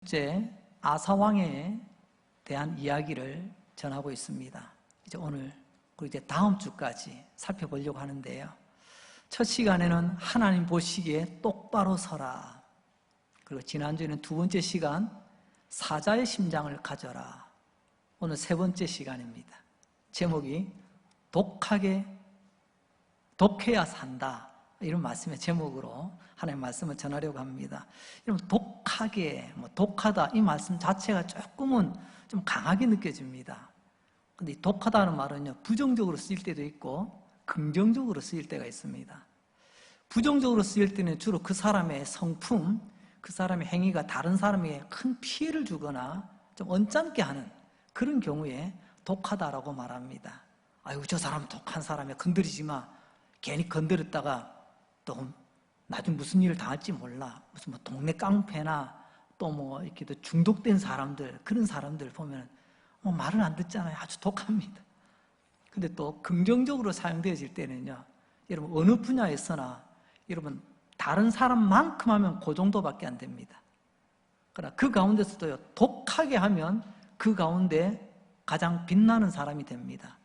번째 아사왕에 대한 이야기를 전하고 있습니다. 이제 오늘 그리고 이제 다음 주까지 살펴보려고 하는데요. 첫 시간에는 하나님 보시기에 똑바로 서라. 그리고 지난주에는 두 번째 시간 사자의 심장을 가져라. 오늘 세 번째 시간입니다. 제목이 독해야 산다. 이런 말씀의 제목으로 하나님의 말씀을 전하려고 합니다. 여러분, 독하다 이 말씀 자체가 조금은 좀 강하게 느껴집니다. 근데 이 독하다는 말은요, 부정적으로 쓰일 때도 있고 긍정적으로 쓰일 때가 있습니다. 부정적으로 쓰일 때는 주로 그 사람의 성품, 그 사람의 행위가 다른 사람에게 큰 피해를 주거나 좀 언짢게 하는 그런 경우에 독하다라고 말합니다. 아이고, 저 사람 독한 사람이야, 건드리지 마. 괜히 건드렸다가 또 나중에 무슨 일을 당할지 몰라. 무슨 동네 깡패나 또 이렇게 중독된 사람들, 그런 사람들 보면 말을 안 듣잖아요. 아주 독합니다. 근데 또 긍정적으로 사용되어질 때는요, 여러분 어느 분야에서나 여러분 다른 사람만큼 하면 그 정도밖에 안 됩니다. 그러나 그 가운데서도요, 독하게 하면 그 가운데 가장 빛나는 사람이 됩니다.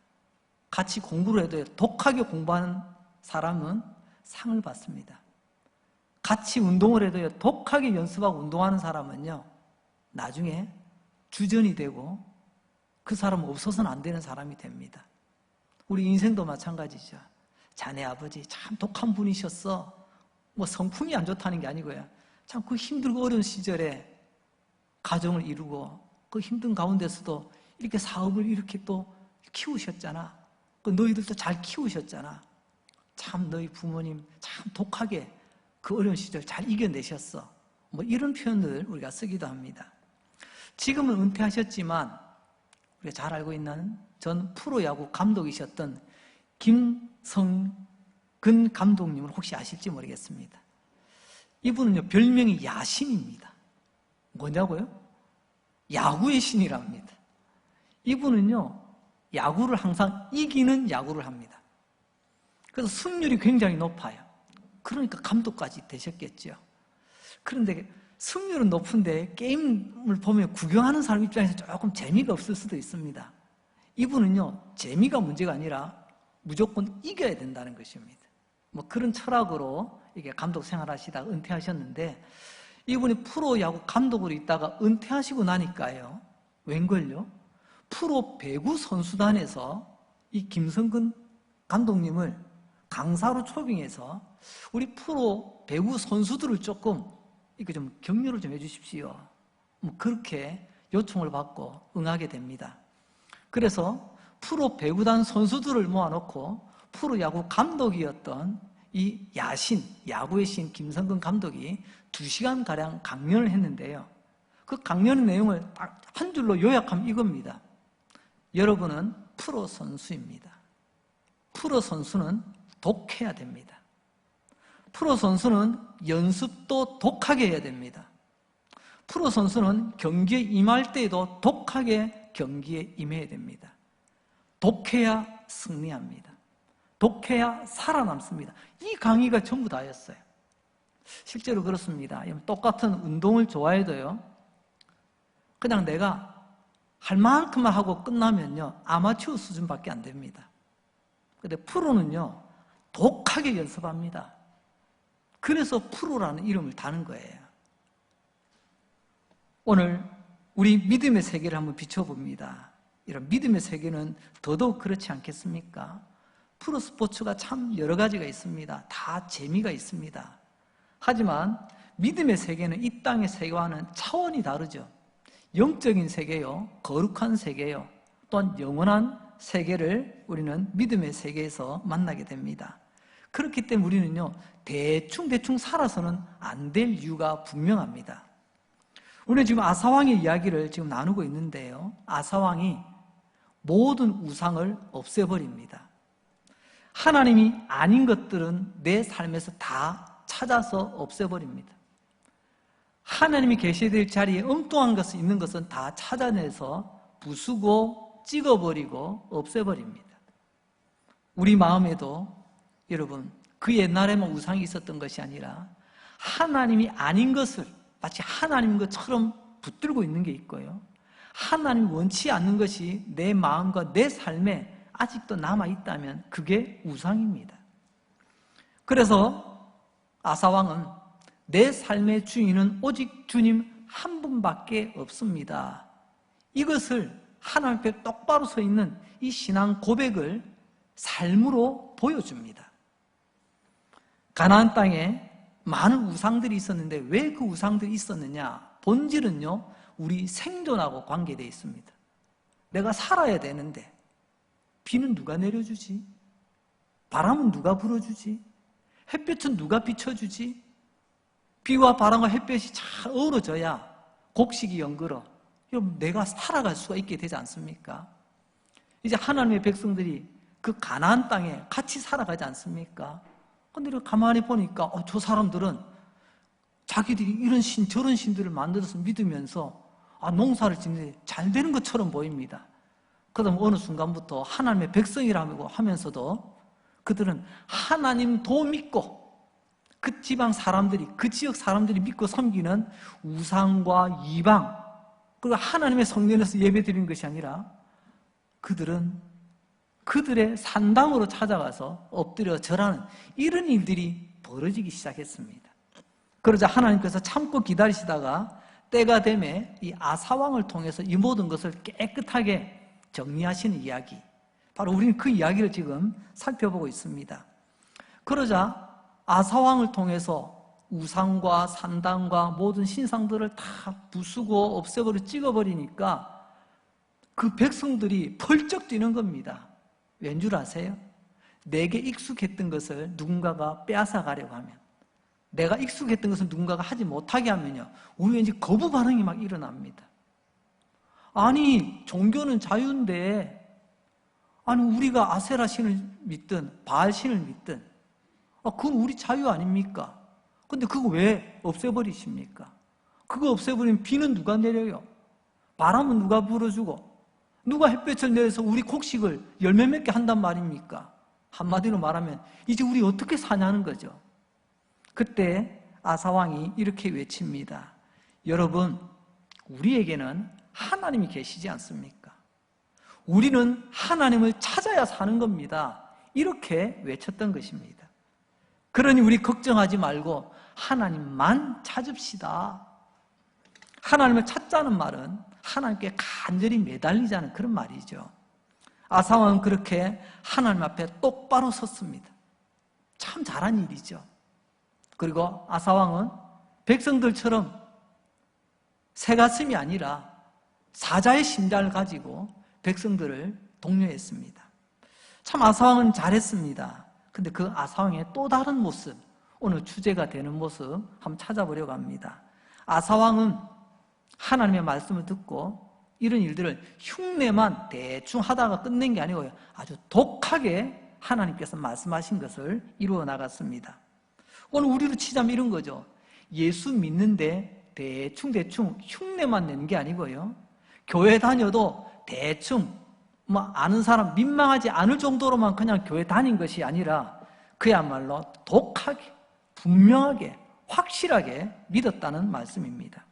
같이 공부를 해도 독하게 공부하는 사람은 상을 받습니다. 같이 운동을 해도요, 독하게 연습하고 운동하는 사람은요, 나중에 주전이 되고 그 사람은 없어서는 안 되는 사람이 됩니다. 우리 인생도 마찬가지죠. 자네 아버지 참 독한 분이셨어. 성품이 안 좋다는 게 아니고요, 참 그 힘들고 어려운 시절에 가정을 이루고 그 힘든 가운데서도 이렇게 사업을 이렇게 또 키우셨잖아. 너희들도 잘 키우셨잖아. 참 너희 부모님 참 독하게 그 어려운 시절 잘 이겨내셨어. 이런 표현을 우리가 쓰기도 합니다. 지금은 은퇴하셨지만 우리가 잘 알고 있는 전 프로야구 감독이셨던 김성근 감독님을 혹시 아실지 모르겠습니다. 이분은요, 별명이 야신입니다. 뭐냐고요? 야구의 신이랍니다. 이분은요, 야구를 항상 이기는 야구를 합니다. 그래서 승률이 굉장히 높아요. 그러니까 감독까지 되셨겠죠. 그런데 승률은 높은데 게임을 보면 구경하는 사람 입장에서 조금 재미가 없을 수도 있습니다. 이분은요, 재미가 문제가 아니라 무조건 이겨야 된다는 것입니다. 그런 철학으로 이게 감독 생활하시다가 은퇴하셨는데, 이분이 프로야구 감독으로 있다가 은퇴하시고 나니까요, 웬걸요? 프로 배구 선수단에서 이 김성근 감독님을 강사로 초빙해서 우리 프로 배구 선수들을 조금 이렇게 좀 격려를 좀 해주십시오. 그렇게 요청을 받고 응하게 됩니다. 그래서 프로 배구단 선수들을 모아놓고 프로야구 감독이었던 이 야신, 야구의 신 김성근 감독이 2시간가량 강연을 했는데요. 그 강연의 내용을 딱 한 줄로 요약하면 이겁니다. 여러분은 프로 선수입니다. 프로 선수는 독해야 됩니다. 프로 선수는 연습도 독하게 해야 됩니다. 프로 선수는 경기에 임할 때에도 독하게 경기에 임해야 됩니다. 독해야 승리합니다. 독해야 살아남습니다. 이 강의가 전부 다였어요. 실제로 그렇습니다. 똑같은 운동을 좋아해도요, 그냥 내가 할 만큼만 하고 끝나면요, 아마추어 수준밖에 안 됩니다. 근데 프로는요, 독하게 연습합니다. 그래서 프로라는 이름을 다는 거예요. 오늘 우리 믿음의 세계를 한번 비춰봅니다. 이런 믿음의 세계는 더더욱 그렇지 않겠습니까? 프로 스포츠가 참 여러 가지가 있습니다. 다 재미가 있습니다. 하지만 믿음의 세계는 이 땅의 세계와는 차원이 다르죠. 영적인 세계요, 거룩한 세계요, 또한 영원한 세계를 우리는 믿음의 세계에서 만나게 됩니다. 그렇기 때문에 우리는요, 대충 살아서는 안 될 이유가 분명합니다. 우리는 지금 아사왕의 이야기를 지금 나누고 있는데요, 아사왕이 모든 우상을 없애버립니다. 하나님이 아닌 것들은 내 삶에서 다 찾아서 없애버립니다. 하나님이 계셔야 될 자리에 엉뚱한 것이 있는 것은 다 찾아내서 부수고 찍어버리고 없애버립니다. 우리 마음에도 여러분, 그 옛날에만 우상이 있었던 것이 아니라 하나님이 아닌 것을 마치 하나님인 것처럼 붙들고 있는 게 있고요. 하나님이 원치 않는 것이 내 마음과 내 삶에 아직도 남아있다면 그게 우상입니다. 그래서 아사왕은 내 삶의 주인은 오직 주님 한 분밖에 없습니다. 이것을 하나님 앞에 똑바로 서 있는 이 신앙 고백을 삶으로 보여줍니다. 가나안 땅에 많은 우상들이 있었는데 왜 그 우상들이 있었느냐? 본질은요, 우리 생존하고 관계되어 있습니다. 내가 살아야 되는데 비는 누가 내려주지? 바람은 누가 불어주지? 햇볕은 누가 비춰주지? 비와 바람과 햇볕이 잘 어우러져야 곡식이 연걸어. 여러분, 내가 살아갈 수가 있게 되지 않습니까? 이제 하나님의 백성들이 그 가나안 땅에 같이 살아가지 않습니까? 근데 가만히 보니까 저 사람들은 자기들이 이런 신 저런 신들을 만들어서 믿으면서 농사를 짓는데 잘 되는 것처럼 보입니다. 그다음 어느 순간부터 하나님의 백성이라고 하면서도 그들은 하나님도 믿고 그 지방 사람들이, 그 지역 사람들이 믿고 섬기는 우상과 이방, 그리고 하나님의 성전에서 예배드리는 것이 아니라 그들은 그들의 산당으로 찾아가서 엎드려 절하는 이런 일들이 벌어지기 시작했습니다. 그러자 하나님께서 참고 기다리시다가 때가 되매 이 아사왕을 통해서 이 모든 것을 깨끗하게 정리하시는 이야기, 바로 우리는 그 이야기를 지금 살펴보고 있습니다. 그러자 아사왕을 통해서 우상과 산당과 모든 신상들을 다 부수고 없애버리고 찍어버리니까 그 백성들이 펄쩍 뛰는 겁니다. 왠 줄 아세요? 내게 익숙했던 것을 누군가가 빼앗아 가려고 하면, 내가 익숙했던 것을 누군가가 하지 못하게 하면요, 우리 왠지 거부 반응이 막 일어납니다. 아니, 종교는 자유인데, 아니, 우리가 아세라 신을 믿든 바알 신을 믿든 그건 우리 자유 아닙니까? 근데 그거 왜 없애버리십니까? 그거 없애버리면 비는 누가 내려요? 바람은 누가 불어주고 누가 햇볕을 내려서 우리 곡식을 열매 맺게 한단 말입니까? 한마디로 말하면 이제 우리 어떻게 사냐는 거죠. 그때 아사왕이 이렇게 외칩니다. 여러분, 우리에게는 하나님이 계시지 않습니까? 우리는 하나님을 찾아야 사는 겁니다. 이렇게 외쳤던 것입니다. 그러니 우리 걱정하지 말고 하나님만 찾읍시다. 하나님을 찾자는 말은 하나님께 간절히 매달리자는 그런 말이죠. 아사왕은 그렇게 하나님 앞에 똑바로 섰습니다. 참 잘한 일이죠. 그리고 아사왕은 백성들처럼 새가슴이 아니라 사자의 심장을 가지고 백성들을 독려했습니다. 참 아사왕은 잘했습니다. 근데 그 아사왕의 또 다른 모습, 오늘 주제가 되는 모습 한번 찾아보려고 합니다. 아사왕은 하나님의 말씀을 듣고 이런 일들을 흉내만 대충 하다가 끝낸 게 아니고요, 아주 독하게 하나님께서 말씀하신 것을 이루어 나갔습니다. 오늘 우리로 치자면 이런 거죠. 예수 믿는데 대충 흉내만 내는 게 아니고요, 교회 다녀도 대충 아는 사람 민망하지 않을 정도로만 그냥 교회 다닌 것이 아니라 그야말로 독하게, 분명하게, 확실하게 믿었다는 말씀입니다.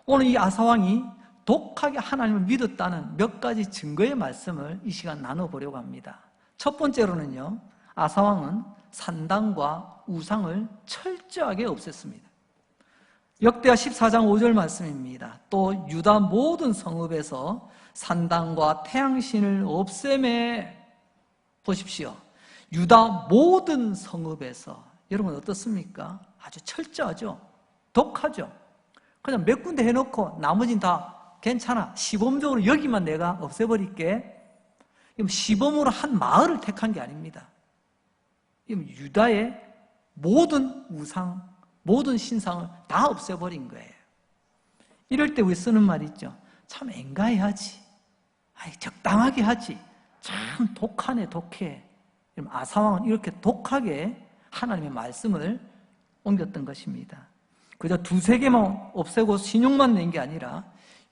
오늘 이 아사왕이 독하게 하나님을 믿었다는 몇 가지 증거의 말씀을 이 시간 나눠보려고 합니다. 첫 번째로는요, 아사왕은 산당과 우상을 철저하게 없앴습니다. 역대하 14장 5절 말씀입니다. 또 유다 모든 성읍에서 산당과 태양신을 없애매. 보십시오. 유다 모든 성읍에서. 여러분 어떻습니까? 아주 철저하죠. 독하죠. 그냥 몇 군데 해놓고 나머지는 다 괜찮아, 시범적으로 여기만 내가 없애버릴게. 시범으로 한 마을을 택한 게 아닙니다. 유다의 모든 우상, 모든 신상을 다 없애버린 거예요. 이럴 때 우리 쓰는 말이 있죠. 참 앵가해하지, 적당하게 하지. 참 독하네, 독해. 아사왕은 이렇게 독하게 하나님의 말씀을 옮겼던 것입니다. 그저 두세 개만 없애고 신용만 낸 게 아니라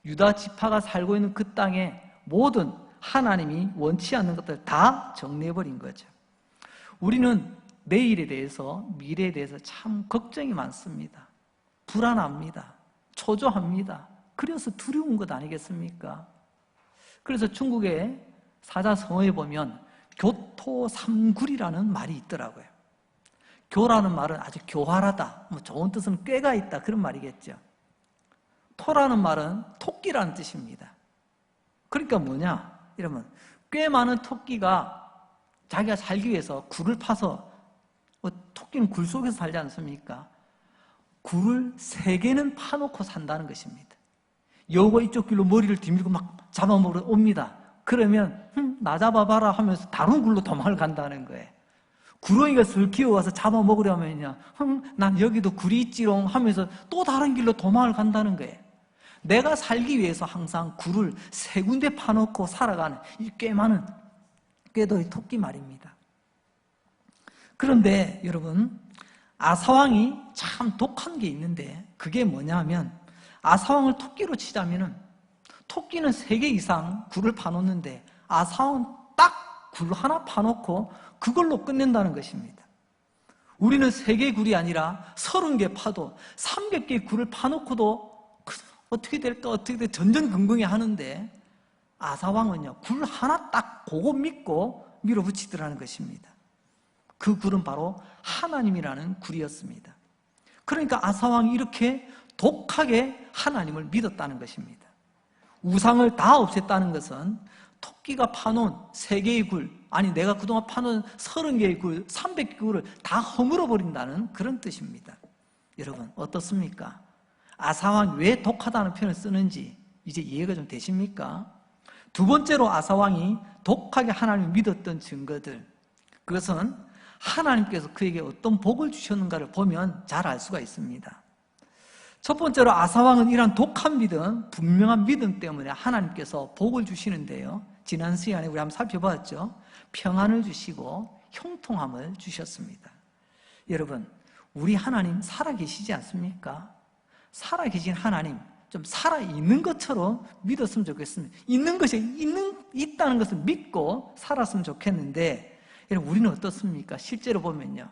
유다 지파가 살고 있는 그 땅에 모든 하나님이 원치 않는 것들 다 정리해버린 거죠. 우리는 내일에 대해서, 미래에 대해서 참 걱정이 많습니다. 불안합니다. 초조합니다. 그래서 두려운 것 아니겠습니까? 그래서 중국의 사자성어에 보면 교토삼굴이라는 말이 있더라고요. 교라는 말은 아주 교활하다, 좋은 뜻은 꾀가 있다, 그런 말이겠죠. 토라는 말은 토끼라는 뜻입니다. 그러니까 뭐냐? 이러면 꽤 많은 토끼가 자기가 살기 위해서 굴을 파서, 토끼는 굴 속에서 살지 않습니까? 굴을 3개는 파놓고 산다는 것입니다. 여우가 이쪽 길로 머리를 뒤밀고 막 잡아먹으러 옵니다. 그러면 나 잡아봐라 하면서 다른 굴로 도망을 간다는 거예요. 구렁이가 슬 기어와서 잡아먹으려면요, 난 여기도 굴이 있지롱 하면서 또 다른 길로 도망을 간다는 거예요. 내가 살기 위해서 항상 굴을 3군데 파놓고 살아가는 이 꽤 많은 꾀도의 토끼 말입니다. 그런데 여러분, 아사왕이 참 독한 게 있는데 그게 뭐냐면, 아사왕을 토끼로 치자면은 토끼는 3개 이상 굴을 파놓는데 아사왕은 딱 굴 하나 파놓고 그걸로 끝낸다는 것입니다. 우리는 3개 굴이 아니라 30개 파도 300개 굴을 파놓고도 어떻게 될까 전전긍긍해 하는데, 아사왕은요 굴 하나 딱 그거 믿고 밀어붙이더라는 것입니다. 그 굴은 바로 하나님이라는 굴이었습니다. 그러니까 아사왕이 이렇게 독하게 하나님을 믿었다는 것입니다. 우상을 다 없앴다는 것은 토끼가 파놓은 3개의 굴, 아니 내가 그동안 파놓은 30개의 굴, 300개 굴을 다 허물어 버린다는 그런 뜻입니다. 여러분 어떻습니까? 아사왕이 왜 독하다는 표현을 쓰는지 이제 이해가 좀 되십니까? 두 번째로 아사왕이 독하게 하나님을 믿었던 증거들, 그것은 하나님께서 그에게 어떤 복을 주셨는가를 보면 잘 알 수가 있습니다. 첫 번째로 아사왕은 이러한 독한 믿음, 분명한 믿음 때문에 하나님께서 복을 주시는데요, 지난 시간에 우리 한번 살펴봤죠. 평안을 주시고 형통함을 주셨습니다. 여러분, 우리 하나님 살아계시지 않습니까? 살아계신 하나님, 좀 살아있는 것처럼 믿었으면 좋겠습니다. 있는 것이 있다는 것을 믿고 살았으면 좋겠는데, 여러분 우리는 어떻습니까? 실제로 보면요,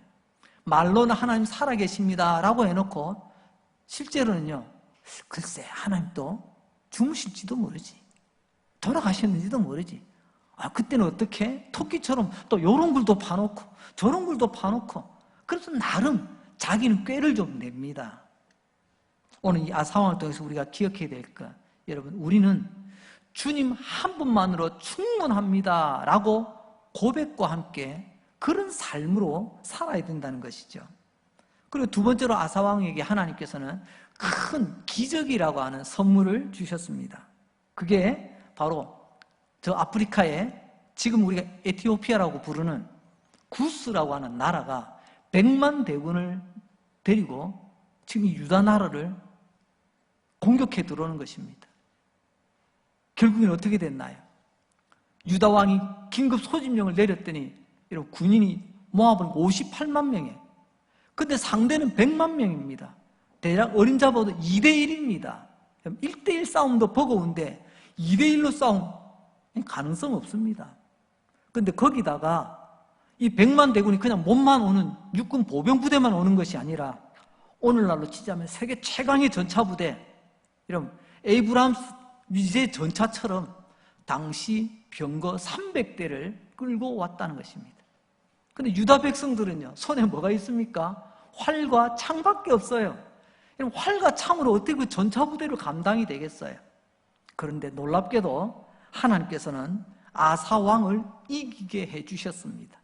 말로는 하나님 살아계십니다 라고 해놓고 실제로는요, 글쎄 하나님도 주무실지도 모르지, 돌아가셨는지도 모르지. 그때는 어떻게? 토끼처럼 또 요런 굴도 파놓고 저런 굴도 파놓고, 그래서 나름 자기는 꾀를 좀 냅니다. 오늘 이 상황을 통해서 우리가 기억해야 될 것, 여러분 우리는 주님 한 분만으로 충분합니다 라고 고백과 함께 그런 삶으로 살아야 된다는 것이죠. 그리고 두 번째로 아사왕에게 하나님께서는 큰 기적이라고 하는 선물을 주셨습니다. 그게 바로 저 아프리카에 지금 우리가 에티오피아라고 부르는 구스라고 하는 나라가 100만 대군을 데리고 지금 유다 나라를 공격해 들어오는 것입니다. 결국엔 어떻게 됐나요? 유다 왕이 긴급 소집령을 내렸더니 여러분 군인이 모아보니까 58만 명이에요. 근데 상대는 100만 명입니다. 대략 어림잡아도 2대1입니다. 1대1 싸움도 버거운데 2대1로 싸움 가능성 없습니다. 근데 거기다가 이 100만 대군이 그냥 몸만 오는 육군 보병 부대만 오는 것이 아니라 오늘날로 치자면 세계 최강의 전차 부대, 이런 에이브람스 미제 전차처럼 당시 병거 300대를 끌고 왔다는 것입니다. 근데 유다 백성들은요, 손에 뭐가 있습니까? 활과 창밖에 없어요. 활과 창으로 어떻게 그 전차 부대를 감당이 되겠어요? 그런데 놀랍게도 하나님께서는 아사 왕을 이기게 해주셨습니다.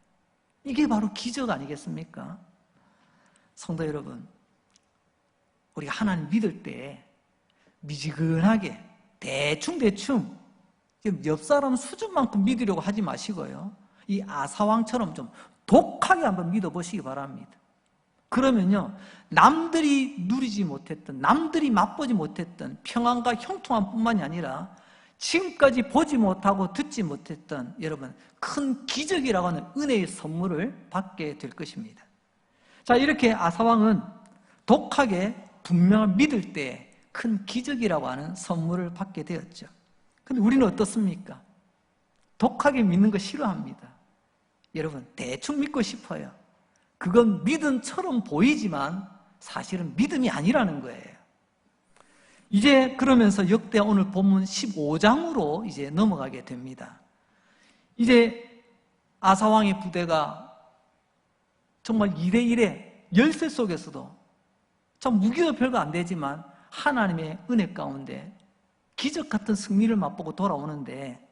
이게 바로 기적 아니겠습니까? 성도 여러분, 우리가 하나님 믿을 때 미지근하게 대충 옆 사람 수준만큼 믿으려고 하지 마시고요, 이 아사왕처럼 좀 독하게 한번 믿어보시기 바랍니다. 그러면요, 남들이 누리지 못했던, 남들이 맛보지 못했던 평안과 형통함 뿐만이 아니라 지금까지 보지 못하고 듣지 못했던 여러분 큰 기적이라고 하는 은혜의 선물을 받게 될 것입니다. 자, 이렇게 아사왕은 독하게 분명한 믿을 때 큰 기적이라고 하는 선물을 받게 되었죠. 근데 우리는 어떻습니까? 독하게 믿는 거 싫어합니다. 여러분, 대충 믿고 싶어요. 그건 믿음처럼 보이지만 사실은 믿음이 아니라는 거예요. 이제 그러면서 역대 오늘 본문 15장으로 이제 넘어가게 됩니다. 이제 아사왕의 부대가 정말 2대1의 열세 속에서도 참 무기도 별거 안 되지만 하나님의 은혜 가운데 기적 같은 승리를 맛보고 돌아오는데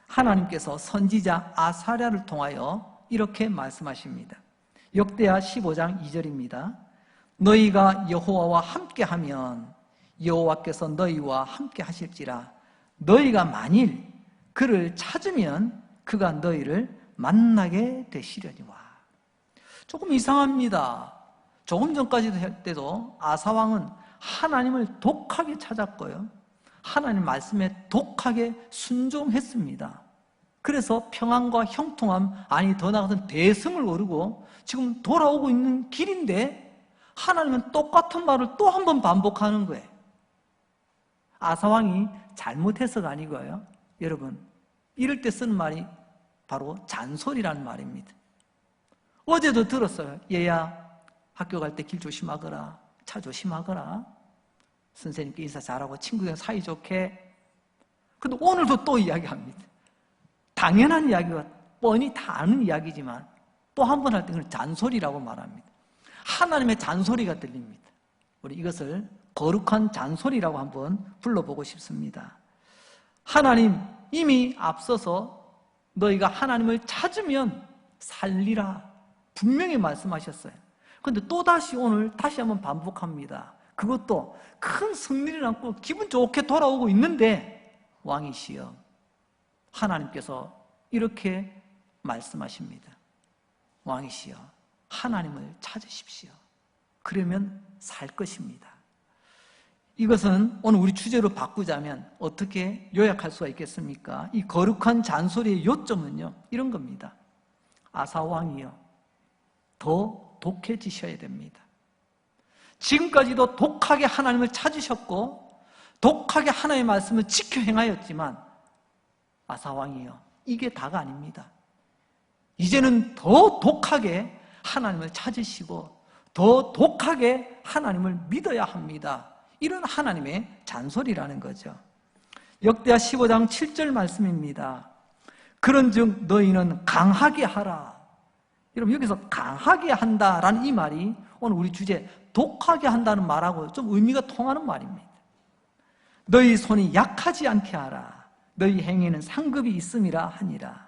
하나님께서 선지자 아사랴를 통하여 이렇게 말씀하십니다. 역대하 15장 2절입니다. 너희가 여호와와 함께하면 여호와께서 너희와 함께 하실지라. 너희가 만일 그를 찾으면 그가 너희를 만나게 되시려니와. 조금 이상합니다. 조금 전까지도 할 때도 아사왕은 하나님을 독하게 찾았고요, 하나님 말씀에 독하게 순종했습니다. 그래서 평안과 형통함, 아니 더 나아가서는 대승을 거두고 지금 돌아오고 있는 길인데 하나님은 똑같은 말을 또 한 번 반복하는 거예요. 아사왕이 잘못해서가 아니고요, 여러분, 이럴 때 쓰는 말이 바로 잔소리라는 말입니다. 어제도 들었어요. 얘야, 학교 갈 때 길 조심하거라, 차 조심하거라, 선생님께 인사 잘하고 친구랑 사이좋게. 근데 오늘도 또 이야기합니다. 당연한 이야기가 뻔히 다 아는 이야기지만 또 한 번 할 때 그걸 잔소리라고 말합니다. 하나님의 잔소리가 들립니다. 우리 이것을 거룩한 잔소리라고 한번 불러보고 싶습니다. 하나님 이미 앞서서 너희가 하나님을 찾으면 살리라 분명히 말씀하셨어요. 그런데 또다시 오늘 다시 한번 반복합니다. 그것도 큰 승리를 안고 기분 좋게 돌아오고 있는데 왕이시여, 하나님께서 이렇게 말씀하십니다. 왕이시여, 하나님을 찾으십시오. 그러면 살 것입니다. 이것은 오늘 우리 주제로 바꾸자면 어떻게 요약할 수가 있겠습니까? 이 거룩한 잔소리의 요점은요, 이런 겁니다. 아사왕이요, 더 독해지셔야 됩니다. 지금까지도 독하게 하나님을 찾으셨고 독하게 하나님의 말씀을 지켜 행하였지만 아사왕이요, 이게 다가 아닙니다. 이제는 더 독하게 하나님을 찾으시고 더 독하게 하나님을 믿어야 합니다. 이런 하나님의 잔소리라는 거죠. 역대하 15장 7절 말씀입니다. 그런즉 너희는 강하게 하라. 여러분, 여기서 강하게 한다라는 이 말이 오늘 우리 주제 독하게 한다는 말하고 좀 의미가 통하는 말입니다. 너희 손이 약하지 않게 하라. 너희 행위는 상급이 있음이라 하니라.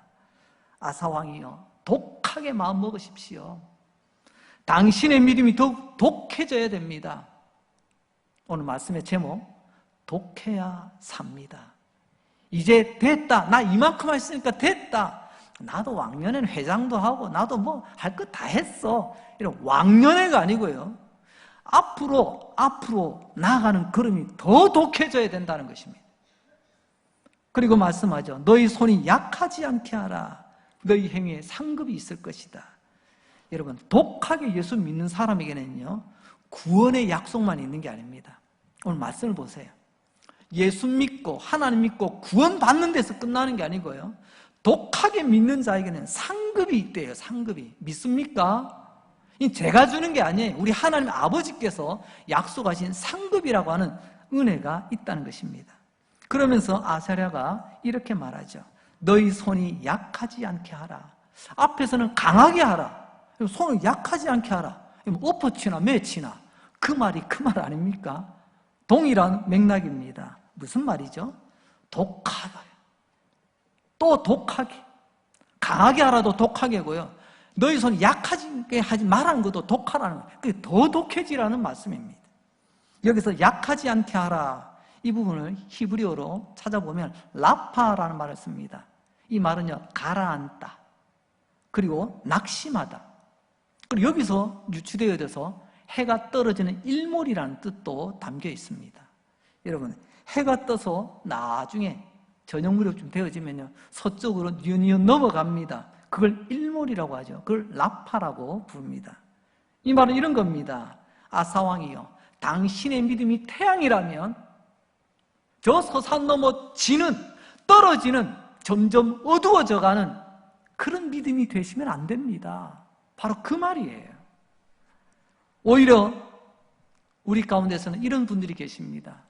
아사왕이여, 독하게 마음 먹으십시오. 당신의 믿음이 더욱 독해져야 됩니다. 오늘 말씀의 제목, 독해야 삽니다. 이제 됐다. 나 이만큼 했으니까 됐다. 나도 왕년에는 회장도 하고 나도 뭐 할 것 다 했어. 이런 왕년회가 아니고요, 앞으로 나아가는 걸음이 더 독해져야 된다는 것입니다. 그리고 말씀하죠. 너희 손이 약하지 않게 하라. 너희 행위에 상급이 있을 것이다. 여러분, 독하게 예수 믿는 사람에게는요, 구원의 약속만 있는 게 아닙니다. 오늘 말씀을 보세요. 예수 믿고 하나님 믿고 구원 받는 데서 끝나는 게 아니고요, 독하게 믿는 자에게는 상급이 있대요. 상급이. 믿습니까? 이 제가 주는 게 아니에요. 우리 하나님 아버지께서 약속하신 상급이라고 하는 은혜가 있다는 것입니다. 그러면서 아사랴가 이렇게 말하죠. 너희 손이 약하지 않게 하라. 앞에서는 강하게 하라. 손을 약하지 않게 하라. 오퍼치나 매치나 그 말이 그 말 아닙니까? 동일한 맥락입니다. 무슨 말이죠? 독하다. 또 독하게. 강하게 하라도 독하게고요, 너희 손 약하게 하지 말라는 것도 독하라는 거예요. 그게 더 독해지라는 말씀입니다. 여기서 약하지 않게 하라, 이 부분을 히브리어로 찾아보면 라파라는 말을 씁니다. 이 말은요, 가라앉다, 그리고 낙심하다. 그리고 여기서 유추되어져서 해가 떨어지는 일몰이라는 뜻도 담겨 있습니다. 여러분, 해가 떠서 나중에 저녁 무렵쯤 되어지면요, 서쪽으로 뉘엿뉘엿 넘어갑니다. 그걸 일몰이라고 하죠. 그걸 라파라고 부릅니다. 이 말은 이런 겁니다. 아사왕이요, 당신의 믿음이 태양이라면 저 서산 넘어 지는, 떨어지는, 점점 어두워져가는 그런 믿음이 되시면 안 됩니다. 바로 그 말이에요. 오히려 우리 가운데서는 이런 분들이 계십니다.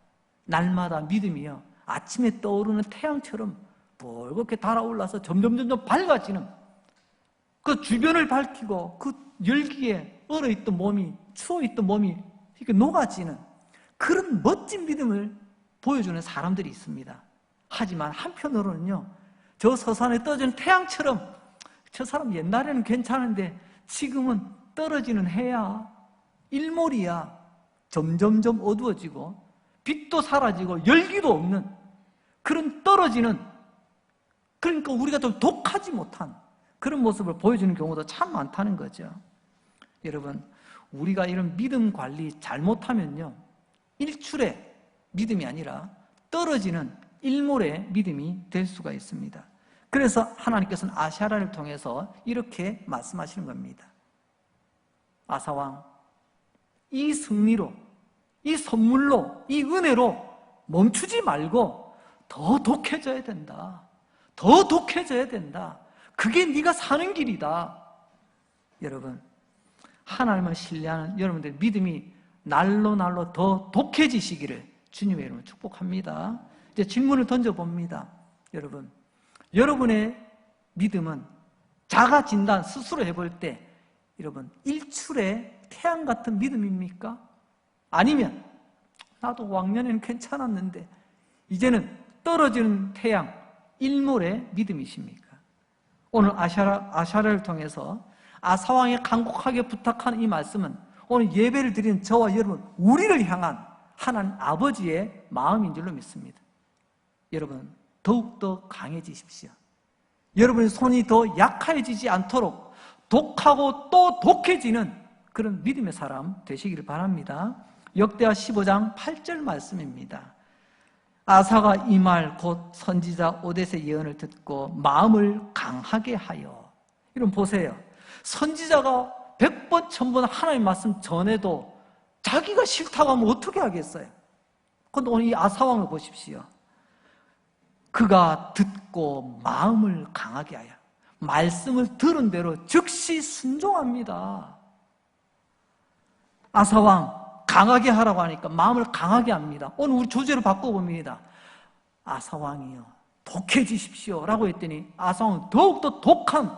날마다 믿음이요, 아침에 떠오르는 태양처럼 벌겋게 달아올라서 점점 밝아지는, 그 주변을 밝히고 그 열기에 얼어있던 몸이, 추워있던 몸이 이렇게 녹아지는 그런 멋진 믿음을 보여주는 사람들이 있습니다. 하지만 한편으로는요, 저 서산에 떠지는 태양처럼 저 사람 옛날에는 괜찮은데 지금은 떨어지는 해야, 일몰이야, 점점 어두워지고 빛도 사라지고 열기도 없는 그런 떨어지는, 그러니까 우리가 좀 독하지 못한 그런 모습을 보여주는 경우도 참 많다는 거죠. 여러분, 우리가 이런 믿음 관리 잘못하면요, 일출의 믿음이 아니라 떨어지는 일몰의 믿음이 될 수가 있습니다. 그래서 하나님께서는 아샤라를 통해서 이렇게 말씀하시는 겁니다. 아사왕, 이 승리로, 이 선물로, 이 은혜로 멈추지 말고 더 독해져야 된다. 더 독해져야 된다. 그게 네가 사는 길이다. 여러분, 하나님을 신뢰하는 여러분들의 믿음이 날로 더 독해지시기를 주님의 이름으로 축복합니다. 이제 질문을 던져봅니다. 여러분, 여러분의 믿음은 자가 진단 스스로 해볼 때 여러분 일출의 태양 같은 믿음입니까? 아니면 나도 왕년에는 괜찮았는데 이제는 떨어지는 태양, 일몰의 믿음이십니까? 오늘 아샤라를 통해서 아사왕에 간곡하게 부탁하는 이 말씀은 오늘 예배를 드리는 저와 여러분, 우리를 향한 하나님 아버지의 마음인 줄로 믿습니다. 여러분, 더욱더 강해지십시오. 여러분의 손이 더 약해지지 않도록 독하고 또 독해지는 그런 믿음의 사람 되시기를 바랍니다. 역대하 15장 8절 말씀입니다. 아사가 이 말 곧 선지자 오뎃의 예언을 듣고 마음을 강하게 하여. 여러분 보세요. 선지자가 100번 1000번 하나님 말씀 전해도 자기가 싫다고 하면 어떻게 하겠어요? 그런데 오늘 이 아사왕을 보십시오. 그가 듣고 마음을 강하게 하여 말씀을 들은 대로 즉시 순종합니다. 아사왕 강하게 하라고 하니까 마음을 강하게 합니다. 오늘 우리 주제를 바꿔봅니다. 아사왕이요 독해지십시오 라고 했더니 아사왕은 더욱더 독한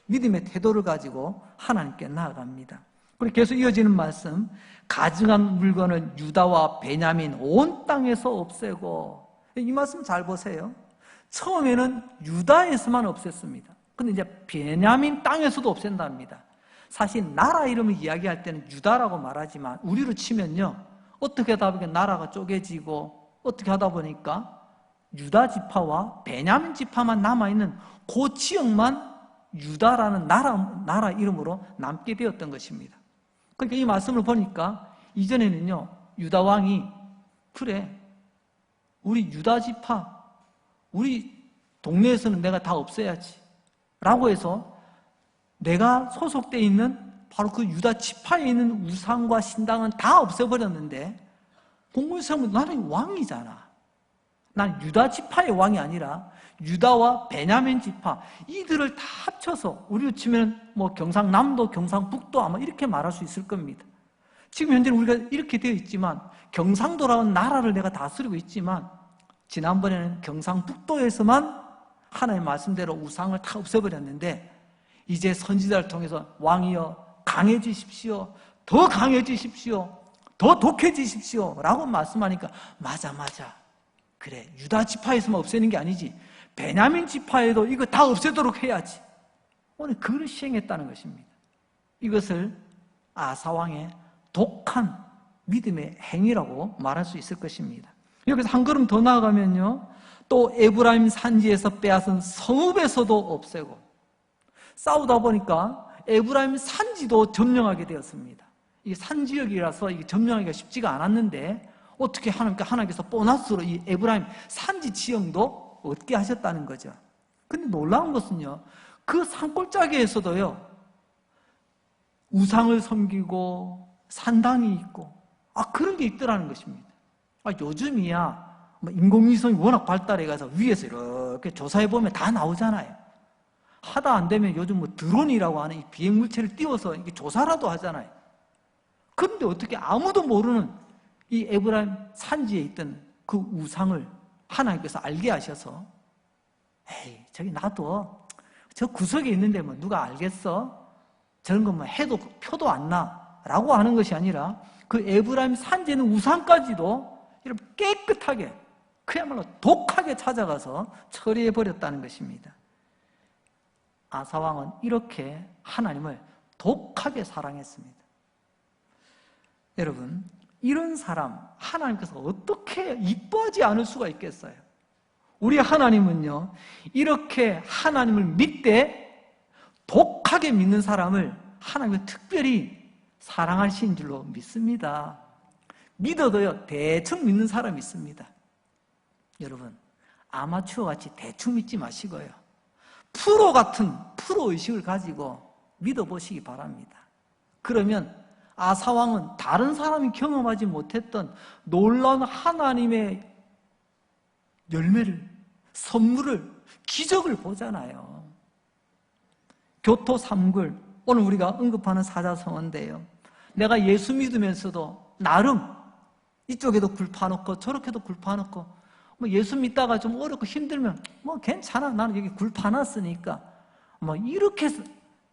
믿음의 태도를 가지고 하나님께 나아갑니다. 그리고 계속 이어지는 말씀, 가증한 물건을 유다와 베냐민 온 땅에서 없애고. 이 말씀 잘 보세요. 처음에는 유다에서만 없앴습니다. 근데 이제 베냐민 땅에서도 없앤답니다. 사실 나라 이름을 이야기할 때는 유다라고 말하지만 우리로 치면요, 어떻게 하다 보니까 나라가 쪼개지고 어떻게 하다 보니까 유다 지파와 베냐민 지파만 남아있는 그 지역만 유다라는 나라 이름으로 남게 되었던 것입니다. 그러니까 이 말씀을 보니까 이전에는요, 유다 왕이 그래, 우리 유다 지파, 우리 동네에서는 내가 다 없애야지 라고 해서 내가 소속되어 있는 바로 그 유다 지파에 있는 우상과 신당은 다 없애버렸는데 공군사람은 나는 왕이잖아. 난 유다 지파의 왕이 아니라 유다와 베냐민 지파, 이들을 다 합쳐서 우리로 치면 뭐 경상남도, 경상북도 아마 이렇게 말할 수 있을 겁니다. 지금 현재는 우리가 이렇게 되어 있지만 경상도라는 나라를 내가 다스리고 있지만 지난번에는 경상북도에서만 하나님의 말씀대로 우상을 다 없애버렸는데 이제 선지자를 통해서 왕이여 강해지십시오, 더 강해지십시오, 더 독해지십시오 라고 말씀하니까 맞아 그래, 유다 지파에서만 없애는 게 아니지 베냐민 지파에도 이거 다 없애도록 해야지. 오늘 그를 시행했다는 것입니다. 이것을 아사왕의 독한 믿음의 행위라고 말할 수 있을 것입니다. 여기서 한 걸음 더 나아가면요, 또 에브라임 산지에서 빼앗은 성읍에서도 없애고, 싸우다 보니까 에브라임 산지도 점령하게 되었습니다. 이게 산지역이라서 이게 점령하기가 쉽지가 않았는데 어떻게 하나님께서 보너스로 이 에브라임 산지 지형도 얻게 하셨다는 거죠. 근데 놀라운 것은요, 그 산골짜기에서도요 우상을 섬기고 산당이 있고 그런 게 있더라는 것입니다. 요즘이야 인공위성이 워낙 발달해가서 위에서 이렇게 조사해보면 다 나오잖아요. 하다 안 되면 요즘 뭐 드론이라고 하는 이 비행물체를 띄워서 이게 조사라도 하잖아요. 그런데 어떻게 아무도 모르는 이 에브라임 산지에 있던 그 우상을 하나님께서 알게 하셔서 에이, 저기 나도 저 구석에 있는데 뭐 누가 알겠어? 저런 거 뭐 해도 표도 안 나. 라고 하는 것이 아니라 그 에브라임 산지는 우상까지도 이렇게 깨끗하게 그야말로 독하게 찾아가서 처리해버렸다는 것입니다. 아사왕은 이렇게 하나님을 독하게 사랑했습니다. 여러분, 이런 사람 하나님께서 어떻게 이뻐하지 않을 수가 있겠어요? 우리 하나님은요, 이렇게 하나님을 믿되 독하게 믿는 사람을 하나님이 특별히 사랑하시는 줄로 믿습니다. 믿어도요, 대충 믿는 사람이 있습니다. 여러분, 아마추어 같이 대충 믿지 마시고요, 프로 같은 프로의식을 가지고 믿어보시기 바랍니다. 그러면 아사왕은 다른 사람이 경험하지 못했던 놀라운 하나님의 열매를, 선물을, 기적을 보잖아요. 교토 3굴, 오늘 우리가 언급하는 사자성어인데요, 내가 예수 믿으면서도 나름 이쪽에도 굴 파놓고 저렇게도 굴 파놓고 뭐 예수 믿다가 좀 어렵고 힘들면 뭐 괜찮아, 나는 여기 굴 파놨으니까 뭐 이렇게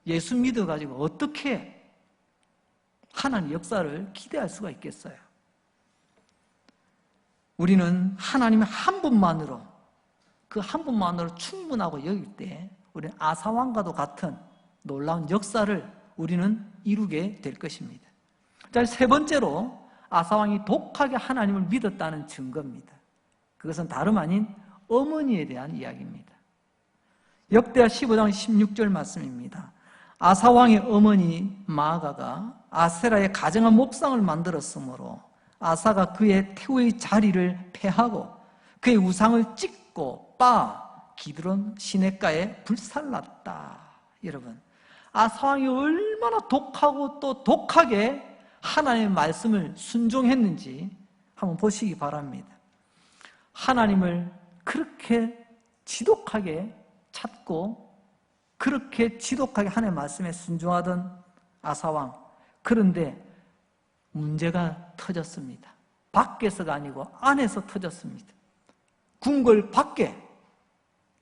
예수 믿어가지고 어떻게 하나님 역사를 기대할 수가 있겠어요? 우리는 하나님의 한 분만으로, 그 한 분만으로 충분하고 여길 때 우리는 아사왕과도 같은 놀라운 역사를 우리는 이루게 될 것입니다. 자, 세 번째로 아사왕이 독하게 하나님을 믿었다는 증거입니다. 그것은 다름 아닌 어머니에 대한 이야기입니다. 역대하 15장 16절 말씀입니다. 아사왕의 어머니 마아가가 아세라의 가정한 목상을 만들었으므로 아사가 그의 태우의 자리를 폐하고 그의 우상을 찢고 빻아 기드론 시냇가에 불살랐다. 여러분, 아사왕이 얼마나 독하고 또 독하게 하나님의 말씀을 순종했는지 한번 보시기 바랍니다. 하나님을 그렇게 지독하게 찾고 그렇게 지독하게 하나님의 말씀에 순종하던 아사왕, 그런데 문제가 터졌습니다. 밖에서가 아니고 안에서 터졌습니다. 궁궐 밖에,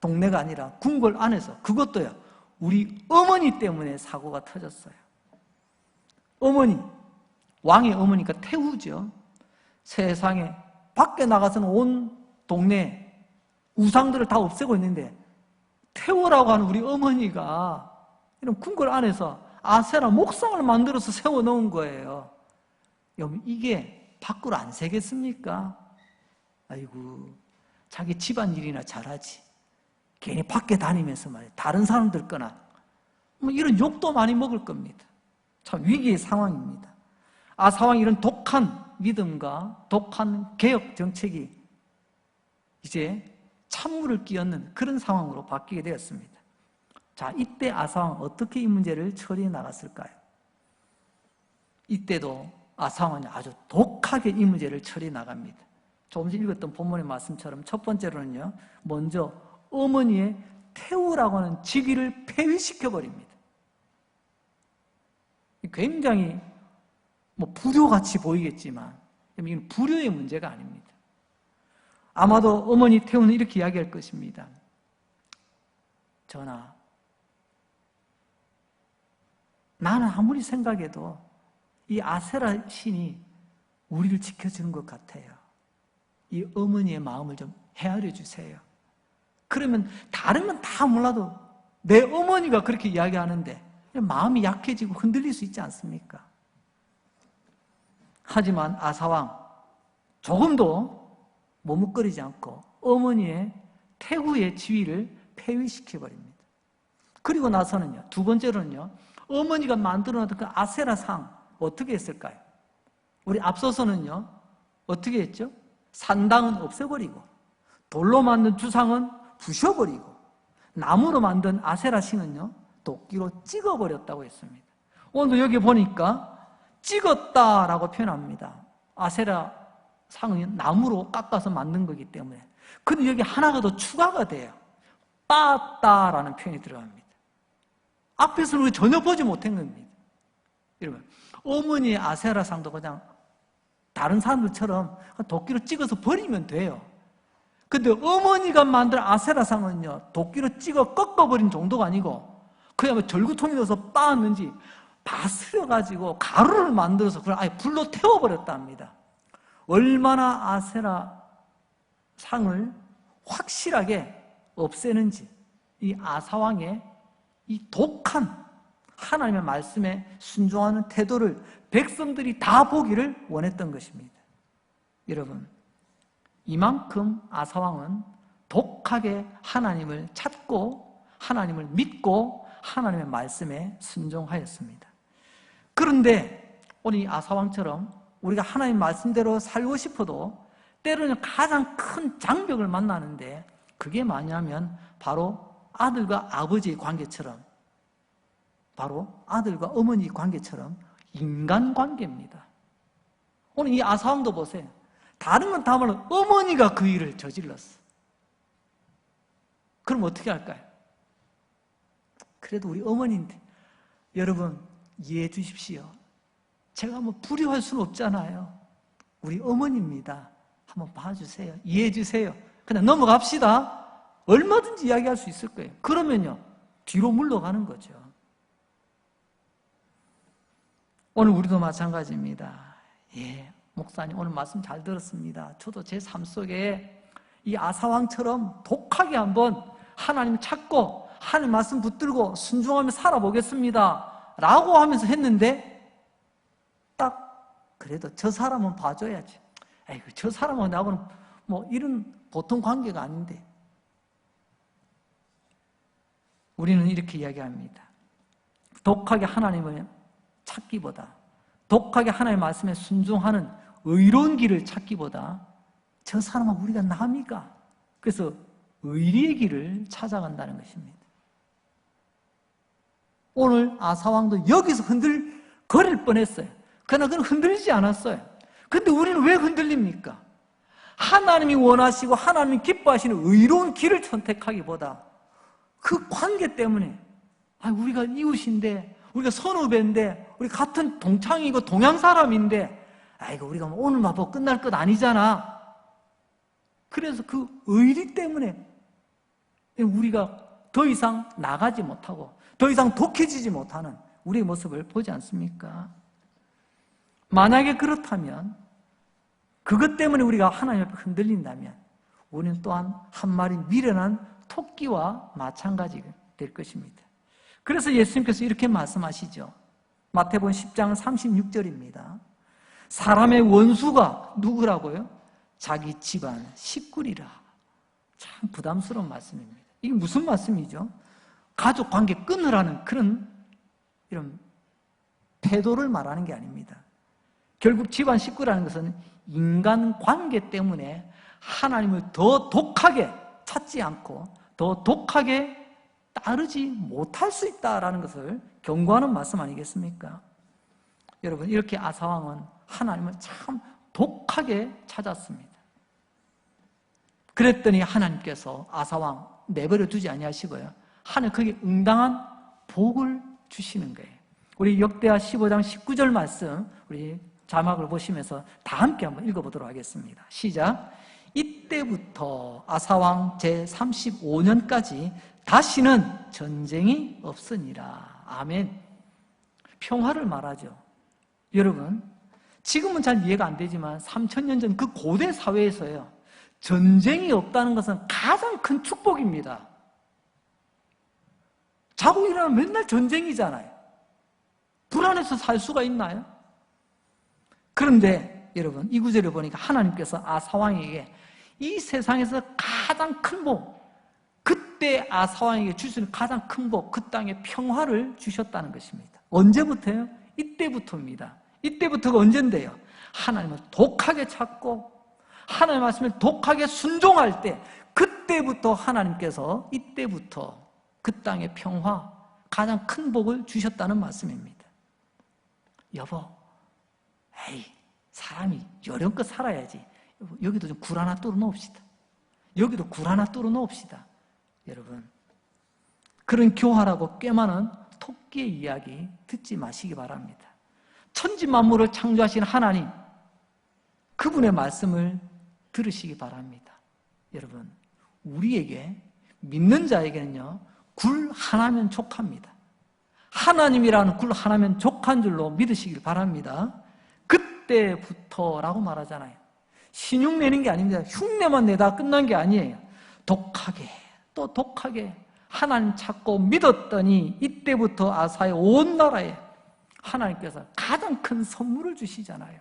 동네가 아니라 궁궐 안에서, 그것도요, 우리 어머니 때문에 사고가 터졌어요. 어머니, 왕의 어머니가 태우죠. 세상에 밖에 나가서는 온 동네 우상들을 다 없애고 있는데 태우라고 하는 우리 어머니가 이런 궁궐 안에서 아세라 목상을 만들어서 세워놓은 거예요. 여러분, 이게 밖으로 안 새겠습니까? 아이고, 자기 집안일이나 잘하지, 괜히 밖에 다니면서 말이야, 다른 사람들 거나 뭐 이런 욕도 많이 먹을 겁니다. 참 위기의 상황입니다. 아사왕이 이런 독한 믿음과 독한 개혁 정책이 이제 찬물을 끼얹는 그런 상황으로 바뀌게 되었습니다. 자, 이때 아사왕은 어떻게 이 문제를 처리해 나갔을까요? 이때도 아사왕은 아주 독하게 이 문제를 처리해 나갑니다. 조금 전에 읽었던 본문의 말씀처럼 첫 번째로는요, 먼저 어머니의 태우라고 하는 직위를 폐위시켜버립니다. 굉장히 불효같이 보이겠지만 이건 불효의 문제가 아닙니다. 아마도 어머니 태우는 이렇게 이야기할 것입니다. 전하, 나는 아무리 생각해도 이 아세라 신이 우리를 지켜주는 것 같아요. 이 어머니의 마음을 좀 헤아려 주세요. 그러면 다른 건 다 몰라도 내 어머니가 그렇게 이야기하는데 마음이 약해지고 흔들릴 수 있지 않습니까? 하지만 아사왕 조금도 머뭇거리지 않고 어머니의 태후의 지위를 폐위시켜버립니다. 그리고 나서는요, 두 번째로는요, 어머니가 만들어놨던 그 아세라 상 어떻게 했을까요? 우리 앞서서는요, 어떻게 했죠? 산당은 없애버리고 돌로 만든 주상은 부셔버리고 나무로 만든 아세라 신은요, 도끼로 찍어버렸다고 했습니다. 오늘 여기 보니까 찍었다라고 표현합니다. 아세라 상은 나무로 깎아서 만든 거기 때문에. 근데 여기 하나가 더 추가가 돼요. 빻았다라는 표현이 들어갑니다. 앞에서는 우리 전혀 보지 못한 겁니다. 여러분, 어머니의 아세라 상도 그냥 다른 사람들처럼 도끼로 찍어서 버리면 돼요. 근데 어머니가 만든 아세라상은요, 도끼로 찍어 꺾어버린 정도가 아니고 그야말로 절구통에 넣어서 빻았는지 바스려가지고 가루를 만들어서 그걸 아예 불로 태워버렸다 합니다. 얼마나 아세라 상을 확실하게 없애는지, 이 아사왕의 이 독한 하나님의 말씀에 순종하는 태도를 백성들이 다 보기를 원했던 것입니다. 여러분, 이만큼 아사왕은 독하게 하나님을 찾고 하나님을 믿고 하나님의 말씀에 순종하였습니다. 그런데 오늘 이 아사왕처럼 우리가 하나님 말씀대로 살고 싶어도 때로는 가장 큰 장벽을 만나는데, 그게 뭐냐면 바로 아들과 아버지의 관계처럼, 바로 아들과 어머니 관계처럼 인간관계입니다. 오늘 이 아사왕도 보세요. 다른 건 다 말로 어머니가 그 일을 저질렀어. 그럼 어떻게 할까요? 그래도 우리 어머니인데, 여러분 이해해 주십시오. 제가 뭐 불효할 수는 없잖아요. 우리 어머니입니다. 한번 봐주세요. 이해해 주세요. 그냥 넘어갑시다. 얼마든지 이야기할 수 있을 거예요. 그러면요, 뒤로 물러가는 거죠. 오늘 우리도 마찬가지입니다. 예, 목사님 오늘 말씀 잘 들었습니다. 저도 제 삶 속에 이 아사왕처럼 독하게 한번 하나님 찾고 하나님 말씀 붙들고 순종하며 살아보겠습니다 라고 하면서 했는데, 딱 그래도 저 사람은 봐줘야지. 에이구, 저 사람은 나하고는 뭐 이런 보통 관계가 아닌데. 우리는 이렇게 이야기합니다. 독하게 하나님을 찾기보다, 독하게 하나님의 말씀에 순종하는 의로운 길을 찾기보다 저 사람은 우리가 남이가, 그래서 의리의 길을 찾아간다는 것입니다. 오늘 아사왕도 여기서 흔들거릴 뻔했어요. 그러나 그는 흔들리지 않았어요. 근데 우리는 왜 흔들립니까? 하나님이 원하시고 하나님이 기뻐하시는 의로운 길을 선택하기보다 그 관계 때문에, 우리가 이웃인데, 우리가 선후배인데, 우리 같은 동창이고 동양 사람인데, 아이고 우리가 오늘만 보고 끝날 것 아니잖아. 그래서 그 의리 때문에 우리가 더 이상 나가지 못하고 더 이상 독해지지 못하는 우리의 모습을 보지 않습니까? 만약에 그렇다면, 그것 때문에 우리가 하나님 앞에 흔들린다면 우리는 또한 한 마리 미련한 토끼와 마찬가지가 될 것입니다. 그래서 예수님께서 이렇게 말씀하시죠. 마태복음 10장 36절입니다. 사람의 원수가 누구라고요? 자기 집안 식구리라. 참 부담스러운 말씀입니다. 이게 무슨 말씀이죠? 가족 관계 끊으라는 그런 이런 태도를 말하는 게 아닙니다. 결국 집안 식구라는 것은 인간 관계 때문에 하나님을 더 독하게 찾지 않고 더 독하게 따르지 못할 수 있다라는 것을 경고하는 말씀 아니겠습니까? 여러분, 이렇게 아사왕은 하나님을 참 독하게 찾았습니다. 그랬더니 하나님께서 아사왕 내버려 두지 아니하시고요, 하나님 거기에 응당한 복을 주시는 거예요. 우리 역대하 15장 19절 말씀, 우리 자막을 보시면서 다 함께 한번 읽어보도록 하겠습니다. 시작. 이때부터 아사왕 제35년까지 다시는 전쟁이 없으니라. 아멘. 평화를 말하죠. 여러분, 지금은 잘 이해가 안 되지만 3000년 전 그 고대 사회에서요, 전쟁이 없다는 것은 가장 큰 축복입니다. 자고 일어나면 맨날 전쟁이잖아요. 불안해서 살 수가 있나요? 그런데 여러분, 이 구절을 보니까 하나님께서 아사왕에게 이 세상에서 가장 큰 복, 그때 아사왕에게 주시는 가장 큰 복, 그 땅에 평화를 주셨다는 것입니다. 언제부터요? 이때부터입니다. 이때부터가 언젠데요? 하나님을 독하게 찾고 하나님의 말씀을 독하게 순종할 때, 그때부터 하나님께서 이때부터 그 땅의 평화, 가장 큰 복을 주셨다는 말씀입니다. 여보, 에이, 사람이 요령껏 살아야지. 여기도 좀 굴 하나 뚫어 놓읍시다. 여기도 굴 하나 뚫어 놓읍시다. 여러분, 그런 교활하고 꽤 많은 토끼의 이야기 듣지 마시기 바랍니다. 천지 만물을 창조하신 하나님, 그분의 말씀을 들으시기 바랍니다. 여러분, 우리에게 믿는 자에게는요, 굴 하나면 족합니다. 하나님이라는 굴 하나면 족한 줄로 믿으시길 바랍니다. 그때부터라고 말하잖아요. 신흉내는 게 아닙니다. 흉내만 내다 끝난 게 아니에요. 독하게 또 독하게 하나님 찾고 믿었더니 이때부터 아사의 온 나라에 하나님께서 가장 큰 선물을 주시잖아요.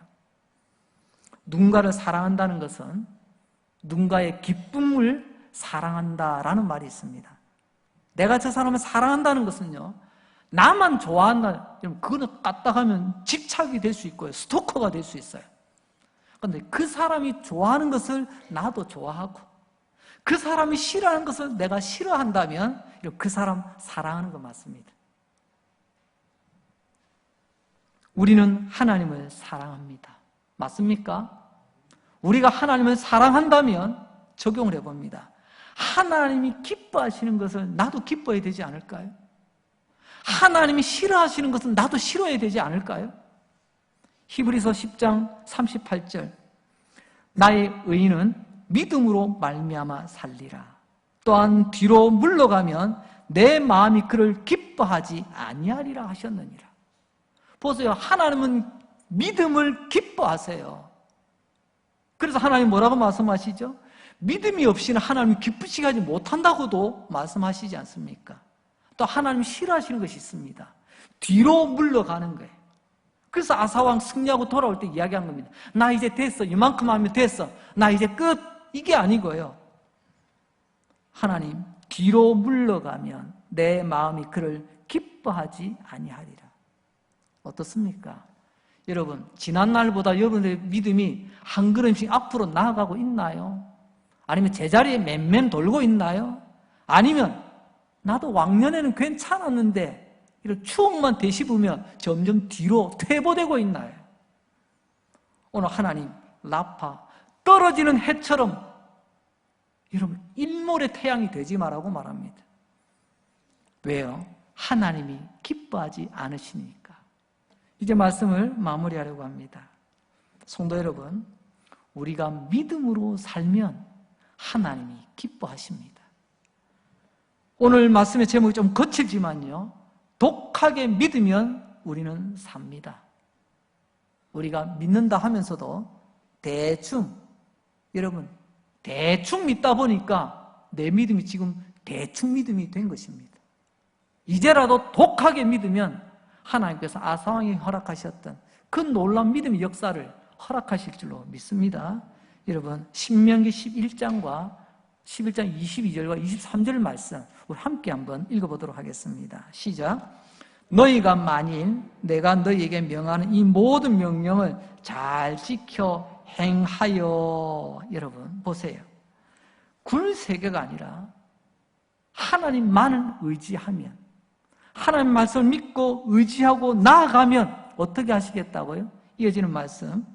누군가를 사랑한다는 것은 누군가의 기쁨을 사랑한다라는 말이 있습니다. 내가 저 사람을 사랑한다는 것은요, 나만 좋아한다, 그거는 까딱하면 집착이 될 수 있고요, 스토커가 될 수 있어요. 그런데 그 사람이 좋아하는 것을 나도 좋아하고, 그 사람이 싫어하는 것을 내가 싫어한다면 그 사람 사랑하는 거 맞습니다. 우리는 하나님을 사랑합니다. 맞습니까? 우리가 하나님을 사랑한다면 적용을 해봅니다. 하나님이 기뻐하시는 것을 나도 기뻐해야 되지 않을까요? 하나님이 싫어하시는 것은 나도 싫어해야 되지 않을까요? 히브리서 10장 38절, 나의 의인은 믿음으로 말미암아 살리라. 또한 뒤로 물러가면 내 마음이 그를 기뻐하지 아니하리라 하셨느니라. 보세요. 하나님은 믿음을 기뻐하세요. 그래서 하나님 뭐라고 말씀하시죠? 믿음이 없이는 하나님이 기쁘시게 하지 못한다고도 말씀하시지 않습니까? 또 하나님이 싫어하시는 것이 있습니다. 뒤로 물러가는 거예요. 그래서 아사왕 승리하고 돌아올 때 이야기한 겁니다. 나 이제 됐어. 이만큼 하면 됐어. 나 이제 끝. 이게 아니고요. 하나님, 뒤로 물러가면 내 마음이 그를 기뻐하지 아니하리라. 어떻습니까? 여러분, 지난날보다 여러분의 믿음이 한 걸음씩 앞으로 나아가고 있나요? 아니면 제자리에 맨맨 돌고 있나요? 아니면 나도 왕년에는 괜찮았는데 이런 추억만 되씹으며 점점 뒤로 퇴보되고 있나요? 오늘 하나님, 라파, 떨어지는 해처럼 여러분 일몰의 태양이 되지 말라고 말합니다. 왜요? 하나님이 기뻐하지 않으시니까. 이제 말씀을 마무리하려고 합니다. 성도 여러분, 우리가 믿음으로 살면 하나님이 기뻐하십니다. 오늘 말씀의 제목이 좀 거칠지만요, 독하게 믿으면 우리는 삽니다. 우리가 믿는다 하면서도 대충, 여러분, 대충 믿다 보니까 내 믿음이 지금 대충 믿음이 된 것입니다. 이제라도 독하게 믿으면 하나님께서 아사왕이 허락하셨던 그 놀라운 믿음의 역사를 허락하실 줄로 믿습니다. 여러분, 신명기 11장 22절과 23절 말씀 우리 함께 한번 읽어보도록 하겠습니다. 시작. 너희가 만일 내가 너희에게 명하는 이 모든 명령을 잘 지켜 행하여. 여러분 보세요. 굴세계가 아니라 하나님만을 의지하면, 하나님 말씀을 믿고 의지하고 나아가면 어떻게 하시겠다고요? 이어지는 말씀.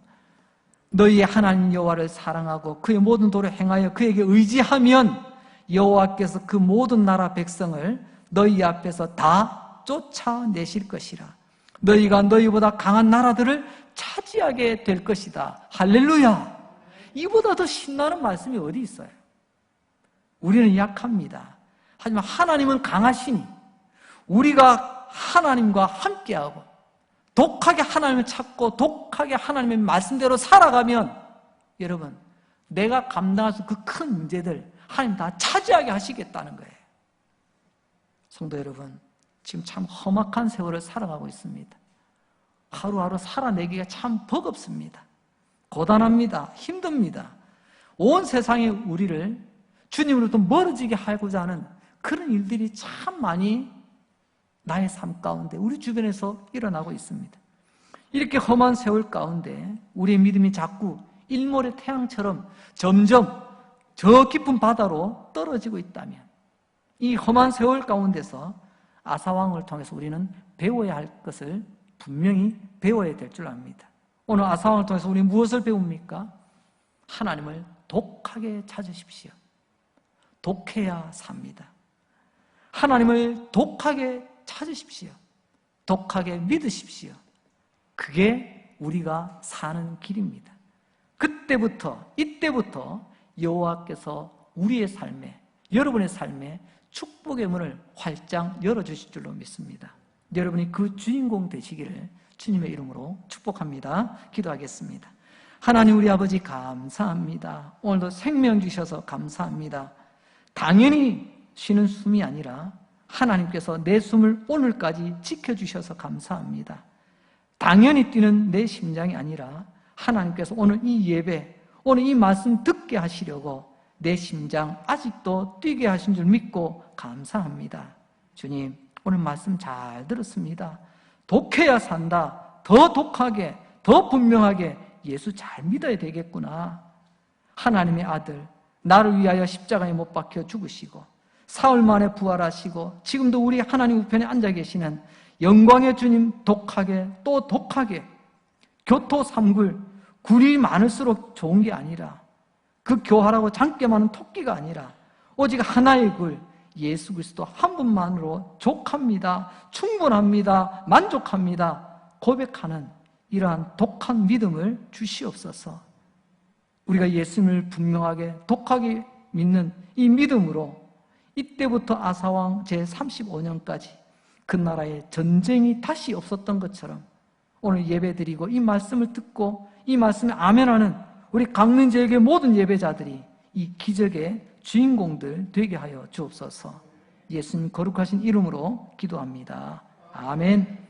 너희의 하나님 여호와를 사랑하고 그의 모든 도를 행하여 그에게 의지하면 여호와께서 그 모든 나라 백성을 너희 앞에서 다 쫓아내실 것이라. 너희가 너희보다 강한 나라들을 차지하게 될 것이다. 할렐루야. 이보다 더 신나는 말씀이 어디 있어요? 우리는 약합니다. 하지만 하나님은 강하시니 우리가 하나님과 함께하고 독하게 하나님을 찾고 독하게 하나님의 말씀대로 살아가면, 여러분, 내가 감당할 수 그 큰 문제들 하나님 다 차지하게 하시겠다는 거예요. 성도 여러분, 지금 참 험악한 세월을 살아가고 있습니다. 하루하루 살아내기가 참 버겁습니다. 고단합니다. 힘듭니다. 온 세상에 우리를 주님으로부터 멀어지게 하고자 하는 그런 일들이 참 많이 나의 삶 가운데 우리 주변에서 일어나고 있습니다. 이렇게 험한 세월 가운데 우리의 믿음이 자꾸 일몰의 태양처럼 점점 저 깊은 바다로 떨어지고 있다면, 이 험한 세월 가운데서 아사왕을 통해서 우리는 배워야 할 것을 분명히 배워야 될 줄 압니다. 오늘 아사왕을 통해서 우리는 무엇을 배웁니까? 하나님을 독하게 찾으십시오. 독해야 삽니다. 하나님을 독하게 찾으십시오. 독하게 믿으십시오. 그게 우리가 사는 길입니다. 그때부터, 이때부터 여호와께서 우리의 삶에, 여러분의 삶에 축복의 문을 활짝 열어주실 줄로 믿습니다. 여러분이 그 주인공 되시기를 주님의 이름으로 축복합니다. 기도하겠습니다. 하나님 우리 아버지 감사합니다. 오늘도 생명 주셔서 감사합니다. 당연히 쉬는 숨이 아니라 하나님께서 내 숨을 오늘까지 지켜주셔서 감사합니다. 당연히 뛰는 내 심장이 아니라 하나님께서 오늘 이 예배, 오늘 이 말씀 듣게 하시려고 내 심장 아직도 뛰게 하신 줄 믿고 감사합니다. 주님, 오늘 말씀 잘 들었습니다. 독해야 산다. 더 독하게, 더 분명하게 예수 잘 믿어야 되겠구나. 하나님의 아들, 나를 위하여 십자가에 못 박혀 죽으시고 사흘 만에 부활하시고 지금도 우리 하나님 우편에 앉아 계시는 영광의 주님, 독하게 또 독하게, 교토 삼굴, 굴이 많을수록 좋은 게 아니라 그 교활하고 장깨 많은 토끼가 아니라 오직 하나의 굴, 예수 그리스도 한 분만으로 족합니다, 충분합니다, 만족합니다 고백하는 이러한 독한 믿음을 주시옵소서. 우리가 예수님을 분명하게 독하게 믿는 이 믿음으로 이때부터 아사왕 제35년까지 그 나라에 전쟁이 다시 없었던 것처럼 오늘 예배드리고 이 말씀을 듣고 이 말씀에 아멘하는 우리 강민지에게 모든 예배자들이 이 기적의 주인공들 되게 하여 주옵소서. 예수님 거룩하신 이름으로 기도합니다. 아멘.